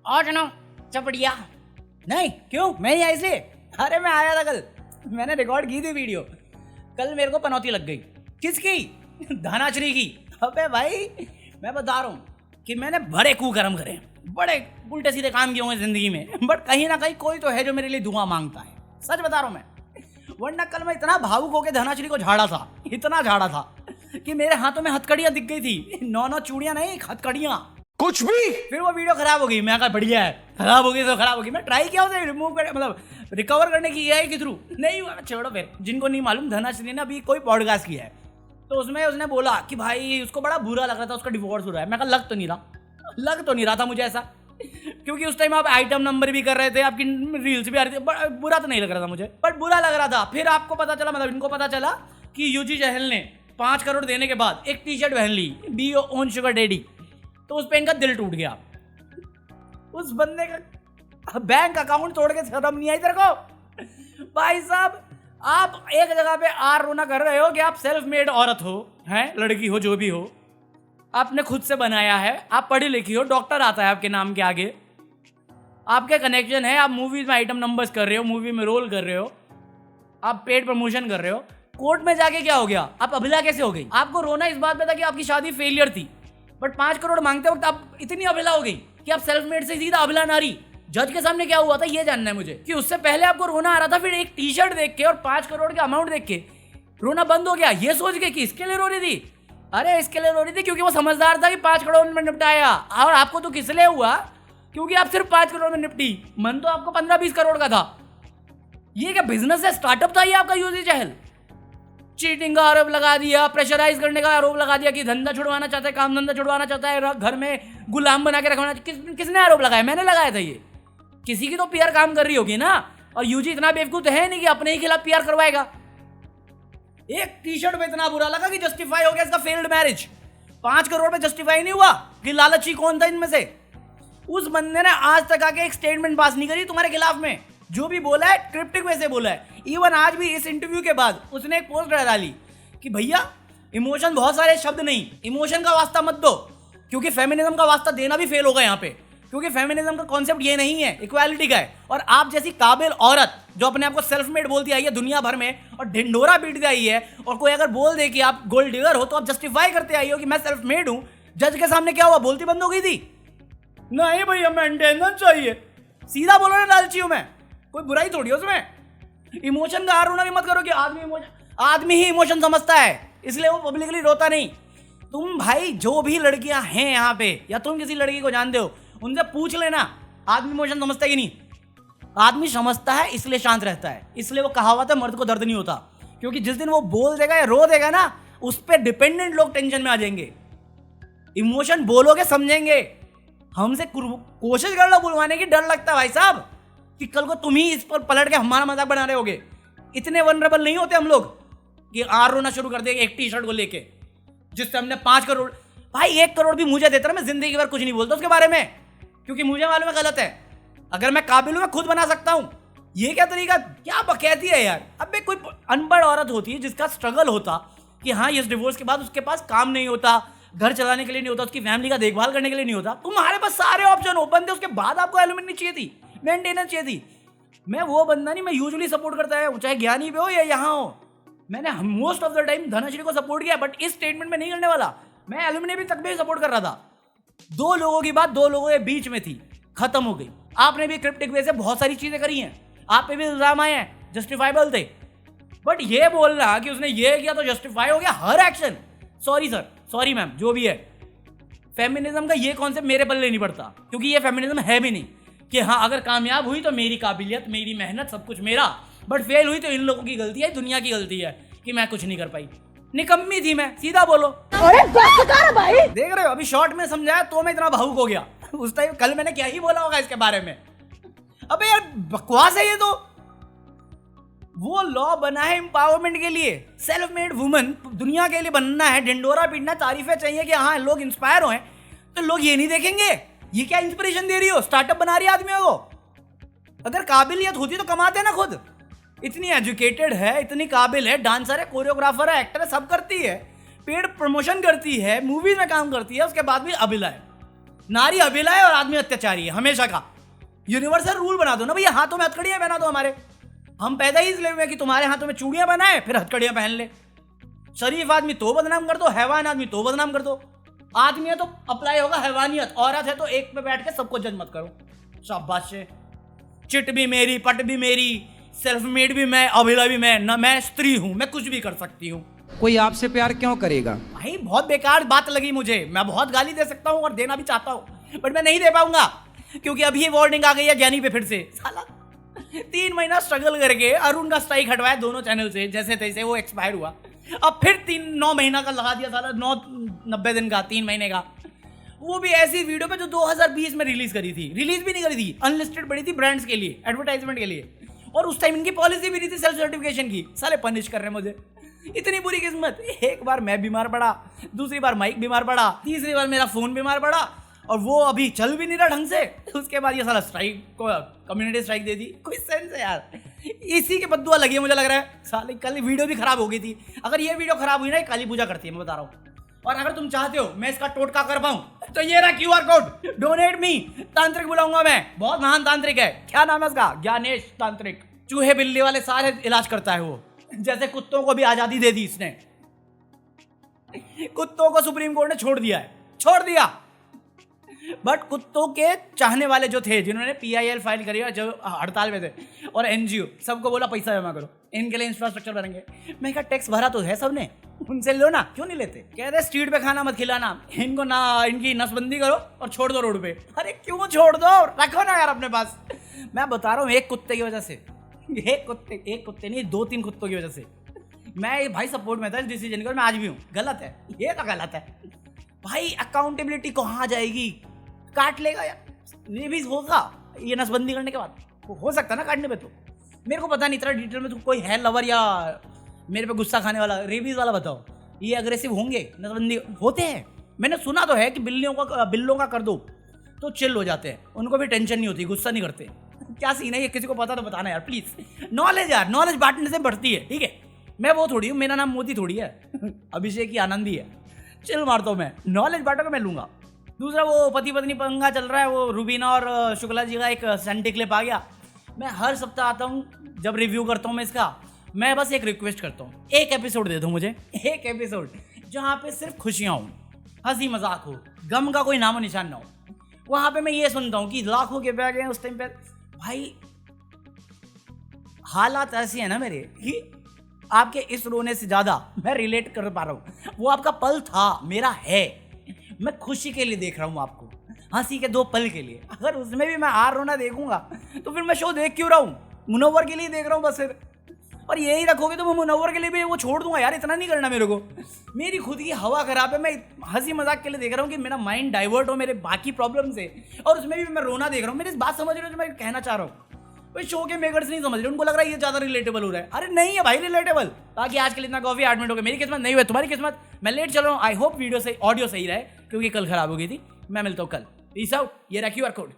और ना चपड़िया। नहीं क्यों, मैं नहीं आया इसलिए। अरे मैं आया था कल, मैंने रिकॉर्ड की थी वीडियो। कल मेरे को पनौती लग गई। किसकी? धनाचरी की। अबे भाई मैं बता रहा हूँ कि मैंने बड़े कुकर्म करे, बड़े उल्टे सीधे काम किए होंगे जिंदगी में, बट कहीं ना कहीं कोई तो है जो मेरे लिए दुआ मांगता है। सच बता रहा हूँ मैं। वरना कल मैं इतना भावुक होकर धनाचरी को झाड़ा था, इतना झाड़ा था कि मेरे हाथों में हथकड़ियां दिख गई थी। 9 चूड़ियां नहीं, हथकड़ियां, कुछ भी। फिर वो वीडियो खराब हो गई। मैं कहा बढ़िया है, खराब हो गई तो खराब होगी। मैं ट्राई किया उसे रिमूव कर, मतलब रिकवर करने की एआई के थ्रू, नहीं हुआ। छोड़ो फिर, जिनको नहीं मालूम, धनाश्री ने अभी कोई पॉडकास्ट किया है तो उसमें उसने बोला कि भाई उसको बड़ा बुरा लग रहा था, उसका डिवोर्स हो रहा है। मैं कहा लग तो नहीं रहा था मुझे ऐसा, क्योंकि उस टाइम आप आइटम नंबर भी कर रहे थे, आपकी रील्स भी आ रही थी। बुरा तो नहीं लग रहा था मुझे, बट बुरा लग रहा था। फिर आपको पता चला, मतलब इनको पता चला कि यूजी चहल ने 5 करोड़ देने के बाद एक टी शर्ट पहन ली, बी ओन शुगर डैडी, तो उस पे इनका दिल टूट गया। उस बंदे का बैंक अकाउंट तोड़ के शर्म नहीं आई तेरे को? भाई साहब, आप एक जगह पे आर रोना कर रहे हो कि आप सेल्फ मेड औरत हो, हैं, लड़की हो, जो भी हो, आपने खुद से बनाया है, आप पढ़ी लिखी हो, डॉक्टर आता है आपके नाम के आगे, आपके कनेक्शन है, आप मूवीज में आइटम नंबर्स कर रहे हो, मूवी में रोल कर रहे हो, आप पेड प्रमोशन कर रहे हो। कोर्ट में जाके क्या हो गया? आप अभिला कैसे हो गई? आपको रोना इस बात पे था कि आपकी शादी फेलियर थी, बट 5 करोड़ मांगते वक्त आप इतनी अभिला हो गई कि आप सेल्फ मेड से सीधा अभिला नारी। जज के सामने क्या हुआ था ये जानना है मुझे, कि उससे पहले आपको रोना आ रहा था, फिर एक टी शर्ट देख के और 5 करोड़ का अमाउंट देख के रोना बंद हो गया, ये सोच के कि इसके लिए रो रही थी। अरे इसके लिए रो रही थी क्योंकि वो समझदार था कि 5 करोड़ में निपटाया, और आपको तो किस लिए हुआ? क्योंकि आप सिर्फ 5 करोड़ में निपटी। मन तो आपको 15-20 करोड़ का था। ये क्या बिजनेस है, स्टार्टअप था ये आपका यूजी चहल? चीटिंग का आरोप लगा दिया, प्रेशराइज करने का आरोप लगा दिया कि धंधा छुड़वाना चाहता है, काम धंधा छुड़वाना चाहता है, घर में गुलाम बना के रखवाना। किसने आरोप लगाया? मैंने लगाया था। ये किसी की तो पीआर काम कर रही होगी ना, और यूजी इतना बेवकूफ तो है नहीं कि अपने ही खिलाफ पीआर करवाएगा। एक टी शर्ट में इतना बुरा लगा कि जस्टिफाई हो गया इसका फेल्ड मैरिज। 5 करोड़ पे जस्टिफाई नहीं हुआ कि लालची कौन था इनमें से। उस बंदे ने आज तक आके एक स्टेटमेंट पास नहीं करी तुम्हारे खिलाफ में। जो भी बोला है क्रिप्टिक वे से बोला है। इवन आज भी इस इंटरव्यू के बाद उसने एक पोस्ट डाली कि भैया इमोशन, बहुत सारे शब्द नहीं, इमोशन का वास्ता मत दो, क्योंकि फेमिनिज्म का वास्ता देना भी फेल होगा यहाँ पे, क्योंकि फेमिनिज्म का कॉन्सेप्ट ये नहीं है, इक्वालिटी का है। और आप जैसी काबिल औरत जो अपने आप को सेल्फ मेड बोलती आई है दुनिया भर में और ढिंडोरा पीटती आई है, और कोई अगर बोल दे कि आप गोल्ड डिगर हो तो आप जस्टिफाई करते आई हो कि मैं सेल्फ मेड हूं। जज के सामने क्या हुआ? बोलती बंद हो गई थी? नहीं भैया मेंटेनेंस चाहिए, सीधा बोलो ना, लालची हूं मैं, कोई बुराई थोड़ी है उसमें। इमोशन का आरोप भी मत करो कि आदमी ही इमोशन समझता है, इसलिए वो पब्लिकली रोता नहीं। तुम भाई जो भी लड़कियां हैं यहाँ पे, या तुम किसी लड़की को जानते हो, उनसे पूछ लेना आदमी इमोशन समझता है कि नहीं। आदमी समझता है, इसलिए शांत रहता है। इसलिए वो कहावत है मर्द को दर्द नहीं होता, क्योंकि जिस दिन वो बोल देगा या रो देगा ना, उस पर डिपेंडेंट लोग टेंशन में आ जाएंगे। इमोशन बोलोगे समझेंगे। हमसे कोशिश कर लो बुलवाने की, डर लगता है भाई साहब कि कल को तुम ही इस पर पलट के हमारा मजाक बना रहे होगे। इतने वनरेबल नहीं होते हम लोग कि आर रोना शुरू कर देंगे एक टी शर्ट को लेके, जिससे हमने 5 करोड़, भाई 1 करोड़ भी मुझे देता ना, मैं जिंदगी भर कुछ नहीं बोलता उसके बारे में, क्योंकि मुझे मालूम है गलत है। अगर मैं काबिल हूं मैं खुद बना सकता हूं। ये क्या तरीका, क्या बकैती है यार। अब कोई अनपढ़ औरत होती है जिसका स्ट्रगल होता कि हाँ इस डिवोर्स के बाद उसके पास काम नहीं होता, घर चलाने के लिए नहीं होता, उसकी फैमिली का देखभाल करने के लिए नहीं होता, तुम्हारे पास सारे ऑप्शन ओपन थे, उसके बाद आपको एलुमिनी चाहिए थी, मेंटेनेंस चाहिए थी। मैं वो बंदा नहीं, मैं यूजुअली सपोर्ट करता है, चाहे ज्ञानी पे हो या यहाँ हो। मैंने most of the time Dhanashree को सपोर्ट किया, बट इस स्टेटमेंट में नहीं करने वाला। मैं एलुमिनी तक भी सपोर्ट कर रहा था। 2 लोगों की बात 2 लोगों के बीच में थी, खत्म हो गई। आपने भी क्रिप्टिक वे से बहुत सारी चीजें करी हैं, आप पे भी इल्जाम आए हैं, जस्टिफाइबल थे, बट ये बोलना कि उसने ये किया तो जस्टिफाई हो गया हर action. Sorry sir, sorry ma'am, जो भी है, फेमिनिज्म का ये कॉन्सेप्ट मेरे पल्ले नहीं पड़ता, क्योंकि ये फेमिनिज्म है भी नहीं कि हाँ अगर कामयाब हुई तो मेरी काबिलियत, मेरी मेहनत, सब कुछ मेरा, बट फेल हुई तो इन लोगों की गलती है, दुनिया की गलती है कि मैं कुछ नहीं कर पाई। निकम्मी थी मैं, सीधा बोलो। अरे भाई देख रहे हो, अभी शॉर्ट में समझाया तो मैं इतना भावुक हो गया। उस टाइम कल मैंने क्या ही बोला होगा इसके बारे में। अबे यार बकवास है ये तो। वो लॉ बना है एम्पावरमेंट के लिए, सेल्फ मेड वुमन दुनिया के लिए बनना है, ढिंडोरा पीटना, तारीफें चाहिए कि हाँ लोग इंस्पायर हो, तो लोग ये नहीं देखेंगे ये क्या इंस्पिरेशन दे रही हो, स्टार्टअप बना रही है आदमियों को। अगर काबिलियत होती तो कमाते ना खुद। इतनी एजुकेटेड है, इतनी काबिल है, डांसर है, कोरियोग्राफर है, एक्टर है, सब करती है, पेड प्रमोशन करती है, मूवीज में काम करती है, उसके बाद भी अभिला है। नारी अबेला है और आदमी अत्याचारी है हमेशा का। यूनिवर्सल रूल बना दो ना भैया, हाथों में हथकड़ियां पहना दो हमारे। हम पैदा ही इसलिए हुए कि तुम्हारे हाथों में चूड़ियां बनाए फिर हथकड़ियां पहन ले। शरीफ आदमी तो बदनाम कर दो, हैवान आदमी तो बदनाम कर दो। आदमी है तो अप्लाई होगा हैवानियत, औरत है तो एक पे बैठ के सबको जज मत करो। शाबाश है। चिट भी मेरी, पट भी मेरी, सेल्फ मेड भी मैं, अबेला भी मैं, न मैं स्त्री हूं, मैं कुछ भी कर सकती हूं। कोई आपसे प्यार क्यों करेगा? भाई बहुत बेकार बात लगी मुझे। मैं बहुत गाली दे सकता हूं और देना भी चाहता हूं, बट मैं नहीं दे पाऊंगा क्योंकि अभी ये वार्निंग आ गई है ज्ञानी पे फिर से। साला 3 महीना स्ट्रगल करके अरुण का स्ट्राइक हटवाया दोनों चैनल से, जैसे तैसे वो एक्सपायर हुआ। अब फिर 9 महीना का लगा दिया साला, 90 दिन का, 3 महीने का। वो भी ऐसी वीडियो पे जो 2020 में रिलीज करी थी, रिलीज भी नहीं करी थी, अनलिस्टेड पड़ी थी ब्रांड्स के लिए, एडवर्टाइजमेंट के लिए। और उस टाइम इनकी पॉलिसी भी नहीं थी सेल्फ सर्टिफिकेशन की। साले पनिश कर रहे मुझे, इतनी बुरी किस्मत। एक बार मैं बीमार पड़ा, दूसरी बार माइक बीमार पड़ा, तीसरी बार मेरा फोन बीमार पड़ा, और वो अभी चल भी नहीं रहा ढंग से। उसके बाद ये साला स्ट्राइक को कम्युनिटी स्ट्राइक दे दी। कोई सेंस है यार? इसी के बद्दुआ लगी है मुझे लग रहा है। साले कल वीडियो भी खराब हो गई थी। अगर ये वीडियो खराब हुई ना, काली पूजा करती है, मैं बता रहा हूँ। और अगर तुम चाहते हो मैं इसका टोटका कर पाऊं तो ये रहा QR कोड, डोनेट मी। तांत्रिक बुलाऊंगा मैं, बहुत महान तांत्रिक है। क्या नाम है उसका? ज्ञानेश तांत्रिक। चूहे बिल्ली वाले सारे इलाज करता है वो। जैसे कुत्तों को भी आजादी दे दी इसने, कुत्तों को सुप्रीम कोर्ट ने छोड़ दिया है, छोड़ दिया। बट कुत्तों के चाहने वाले जो थे, जिन्होंने PIL फाइल करी और जो हड़ताल में थे, और NGO, सबको बोला पैसा जमा करो, इनके लिए इंफ्रास्ट्रक्चर बनेंगे। मैं कहा टैक्स भरा तो है सबने, उनसे लो ना, क्यों नहीं लेते? कहते स्ट्रीट पे खाना मत खिलाना, इनको ना, इनकी नसबंदी करो और छोड़ दो रोड पे। अरे क्यों छोड़ दो, रखो ना यार अपने पास। मैं बता रहा हूँ, एक कुत्ते की वजह से, एक कुत्ते नहीं, 2-3 कुत्तों की वजह से मैं भाई सपोर्ट में था इस डिसीजन का। मैं आज भी हूँ। गलत है, ये तो गलत है भाई। अकाउंटेबिलिटी कहाँ जाएगी? काट लेगा यार, ये भी होगा ये नसबंदी करने के बाद। हो सकता ना काटने पे। तो मेरे को पता नहीं इतना डिटेल में, तो कोई है लवर या मेरे पे गुस्सा खाने वाला, रेबीज वाला बताओ। ये अग्रेसिव होंगे, नसबंदी होते हैं। मैंने सुना तो है कि बिल्लों का कर दो तो चिल हो जाते हैं, उनको भी टेंशन नहीं होती, गुस्सा नहीं करते। क्या सीन है ये? किसी को पता तो बताना यार प्लीज। नॉलेज यार, नॉलेज बांटने से बढ़ती है, ठीक है? मैं वो थोड़ी हूँ, मेरा नाम मोदी थोड़ी है। अभिषेक ही आनंदी है। चिल मारता हूँ मैं, नॉलेज बांटोगे मैं लूंगा। दूसरा वो पति पत्नी पंगा चल रहा है, वो रूबीना और शुक्ला जी का एक सेंटी क्लिप आ गया। मैं हर सप्ताह आता हूँ, जब रिव्यू करता हूँ मैं इसका, मैं बस एक रिक्वेस्ट करता हूँ, एक एपिसोड दे दो मुझे, एक एपिसोड जहाँ पे सिर्फ खुशियाँ हों, हंसी मजाक हो, गम का कोई नामो निशान ना हो। वहाँ पे मैं ये सुनता हूँ कि लाखों के बैग हैं उस टाइम पे। भाई हालात ऐसी है ना मेरे कि आपके इस रोने से ज़्यादा मैं रिलेट कर पा रहा हूँ। वो आपका पल था, मेरा है। मैं खुशी के लिए देख रहा हूँ आपको, हंसी के 2 पल के लिए। अगर उसमें भी मैं हार रोना देखूंगा तो फिर मैं शो देख क्यों रहा हूँ? मुनव्वर के लिए देख रहा हूँ बस फिर। और यही रखोगे तो मैं मुनव्वर के लिए भी वो छोड़ दूंगा यार। इतना नहीं करना मेरे को, मेरी खुद की हवा खराब है। मैं हंसी मजाक के लिए देख रहा हूँ कि मेरा माइंड डाइवर्ट हो मेरे बाकी प्रॉब्लम से, और उसमें भी मैं रोना देख रहा हूँ। मेरी इस बात समझ रहे हो जो मैं कहना चाह रहा हूँ? कोई शो के मेकर्स नहीं समझ रहे, उनको लग रहा है ये ज़्यादा रिलेटेबल हो रहा है। अरे नहीं है भाई रिलेटेबल। बाकी आज के लिए इतना कॉफी 8 मिनट हो गए। मेरी किस्मत नहीं हुई, तुम्हारी किस्मत। मैं लेट चल रहा हूँ। आई होप वीडियो से ऑडियो सही रहे, क्योंकि कल खराब हो गई थी। मैं मिलता हूँ कल। Peace out. ये रहा QR कोड।